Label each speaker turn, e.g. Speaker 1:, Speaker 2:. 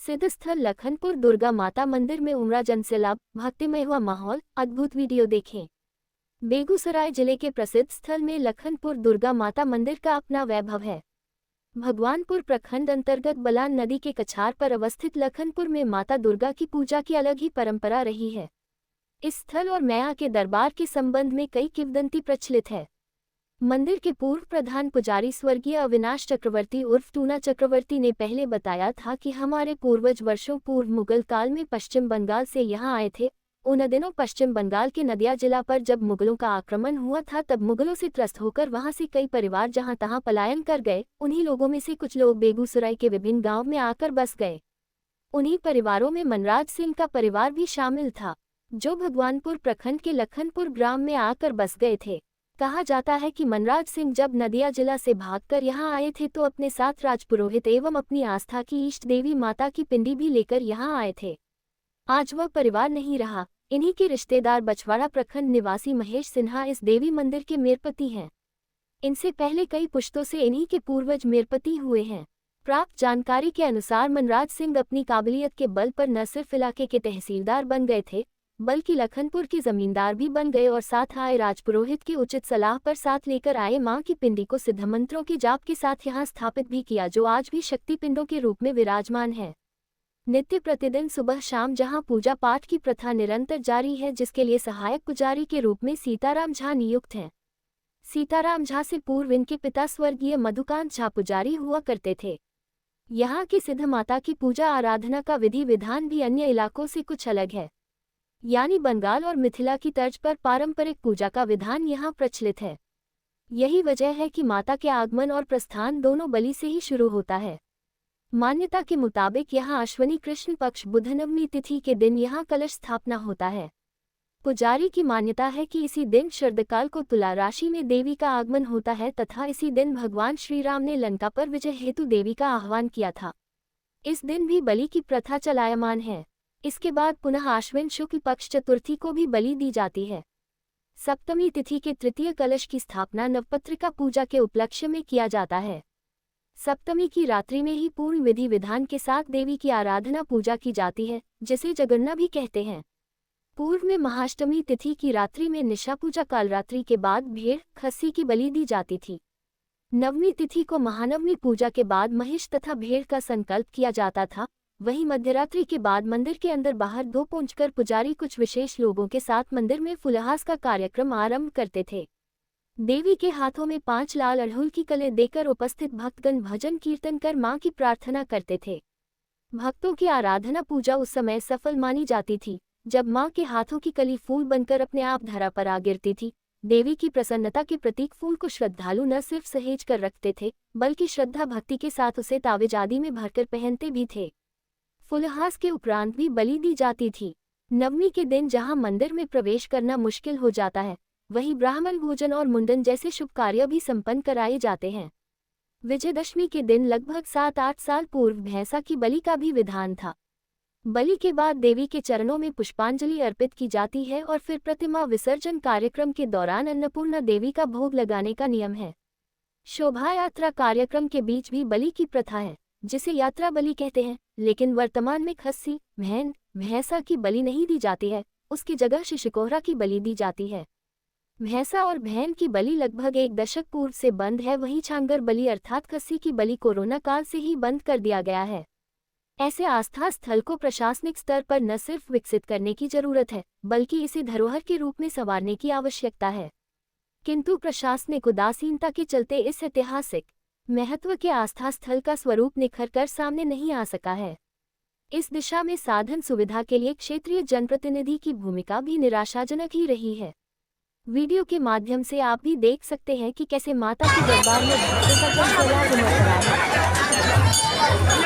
Speaker 1: सिद्ध स्थल लखनपुर दुर्गा माता मंदिर में उमड़ा जनसैलाब, भक्तिमय हुआ माहौल। अद्भुत वीडियो देखें। बेगूसराय जिले के प्रसिद्ध स्थल में लखनपुर दुर्गा माता मंदिर का अपना वैभव है। भगवानपुर प्रखंड अंतर्गत बलान नदी के कछार पर अवस्थित लखनपुर में माता दुर्गा की पूजा की अलग ही परंपरा रही है। इस स्थल और मैया के दरबार के संबंध में कई किंवदंती प्रचलित है। मंदिर के पूर्व प्रधान पुजारी स्वर्गीय अविनाश चक्रवर्ती उर्फ टूना चक्रवर्ती ने पहले बताया था कि हमारे पूर्वज वर्षों पूर्व मुगल काल में पश्चिम बंगाल से यहाँ आए थे। उन दिनों पश्चिम बंगाल के नदिया जिला पर जब मुगलों का आक्रमण हुआ था, तब मुगलों से त्रस्त होकर वहां से कई परिवार जहां तहां पलायन कर गए। उन्हीं लोगों में से कुछ लोग बेगूसराय के विभिन्न गाँव में आकर बस गए। उन्हीं परिवारों में मनराज सिंह का परिवार भी शामिल था, जो भगवानपुर प्रखंड के लखनपुर ग्राम में आकर बस गए थे। कहा जाता है कि मनराज सिंह जब नदिया जिला से भागकर यहाँ आए थे तो अपने साथ राजपुरोहित एवं अपनी आस्था की इष्ट देवी माता की पिंडी भी लेकर यहाँ आए थे। आज वह परिवार नहीं रहा। इन्हीं के रिश्तेदार बछवाड़ा प्रखंड निवासी महेश सिन्हा इस देवी मंदिर के मेरपति हैं। इनसे पहले कई पुश्तों से इन्हीं के पूर्वज मेरपति हुए हैं। प्राप्त जानकारी के अनुसार मनराज सिंह अपनी काबिलियत के बल पर न सिर्फ इलाके के तहसीलदार बन गए थे, बल्कि लखनपुर के जमींदार भी बन गए और साथ आए राजपुरोहित की उचित सलाह पर साथ लेकर आए मां की पिंडी को सिद्ध मंत्रों के जाप के साथ यहां स्थापित भी किया, जो आज भी शक्ति पिंडों के रूप में विराजमान है। नित्य प्रतिदिन सुबह शाम जहां पूजा पाठ की प्रथा निरंतर जारी है, जिसके लिए सहायक पुजारी के रूप में सीताराम झा नियुक्त हैं। सीताराम झा से पूर्व इनके पिता स्वर्गीय मधुकांत झा पुजारी हुआ करते थे। यहाँ की सिद्ध माता की पूजा आराधना का विधि विधान भी अन्य इलाकों से कुछ अलग है, यानी बंगाल और मिथिला की तर्ज पर पारंपरिक पूजा का विधान यहाँ प्रचलित है। यही वजह है कि माता के आगमन और प्रस्थान दोनों बलि से ही शुरू होता है। मान्यता के मुताबिक यहाँ अश्विनी कृष्ण पक्ष बुध नवमी तिथि के दिन यहाँ कलश स्थापना होता है। पुजारी की मान्यता है कि इसी दिन शरदकाल को तुला राशि में देवी का आगमन होता है तथा इसी दिन भगवान श्री राम ने लंका पर विजय हेतु देवी का आह्वान किया था। इस दिन भी बलि की प्रथा चलायमान है। इसके बाद पुनः आश्विन शुक्ल पक्ष चतुर्थी को भी बलि दी जाती है। सप्तमी तिथि के तृतीय कलश की स्थापना नवपत्रिका पूजा के उपलक्ष्य में किया जाता है। सप्तमी की रात्रि में ही पूर्ण विधि विधान के साथ देवी की आराधना पूजा की जाती है, जिसे जगन्ना भी कहते हैं। पूर्व में महाअष्टमी तिथि की रात्रि में निशा पूजा कालरात्रि के बाद भेड़ खस्सी की बलि दी जाती थी। नवमी तिथि को महानवमी पूजा के बाद महिष तथा भेड़ का संकल्प किया जाता था। वहीं मध्यरात्रि के बाद मंदिर के अंदर बाहर धो पहुंचकर पुजारी कुछ विशेष लोगों के साथ मंदिर में फुलहास का कार्यक्रम आरंभ करते थे। देवी के हाथों में 5 लाल अड़हुल की कलें देकर उपस्थित भक्तगण भजन कीर्तन कर मां की प्रार्थना करते थे। भक्तों की आराधना पूजा उस समय सफल मानी जाती थी जब मां के हाथों की कली फूल बनकर अपने आप धरा पर आ गिरती थी। देवी की प्रसन्नता के प्रतीक फूल को श्रद्धालु न सिर्फ सहेज कर रखते थे, बल्कि श्रद्धा भक्ति के साथ उसे तावेज आदि में भरकर पहनते भी थे। फुलहास के उपरांत भी बलि दी जाती थी। नवमी के दिन जहां मंदिर में प्रवेश करना मुश्किल हो जाता है, वहीं ब्राह्मण भोजन और मुंडन जैसे शुभ कार्य भी संपन्न कराए जाते हैं। विजयदशमी के दिन लगभग 7-8 साल पूर्व भैंसा की बलि का भी विधान था। बलि के बाद देवी के चरणों में पुष्पांजलि अर्पित की जाती है और फिर प्रतिमा विसर्जन कार्यक्रम के दौरान अन्नपूर्णा देवी का भोग लगाने का नियम है। शोभा यात्रा कार्यक्रम के बीच भी बलि की प्रथा है, जिसे यात्रा बलि कहते हैं, लेकिन वर्तमान में खस्सी भैंसा की बलि नहीं दी जाती है। उसकी जगह शिशुकोहरा की बलि दी जाती है। भैंसा और भैन की बलि लगभग 1 दशक पूर्व से बंद है। वहीं छांगर बलि अर्थात खस्सी की बलि कोरोना काल से ही बंद कर दिया गया है। ऐसे आस्था स्थल को प्रशासनिक स्तर पर न सिर्फ विकसित करने की जरूरत है, बल्कि इसे धरोहर के रूप में संवारने की आवश्यकता है। किंतु प्रशासनिक उदासीनता के चलते इस ऐतिहासिक महत्व के आस्था स्थल का स्वरूप निखर कर सामने नहीं आ सका है। इस दिशा में साधन सुविधा के लिए क्षेत्रीय जनप्रतिनिधि की भूमिका भी निराशाजनक ही रही है। वीडियो के माध्यम से आप भी देख सकते हैं कि कैसे माता के दरबार में भक्तों का जनसैलाब उमड़ पड़ा है।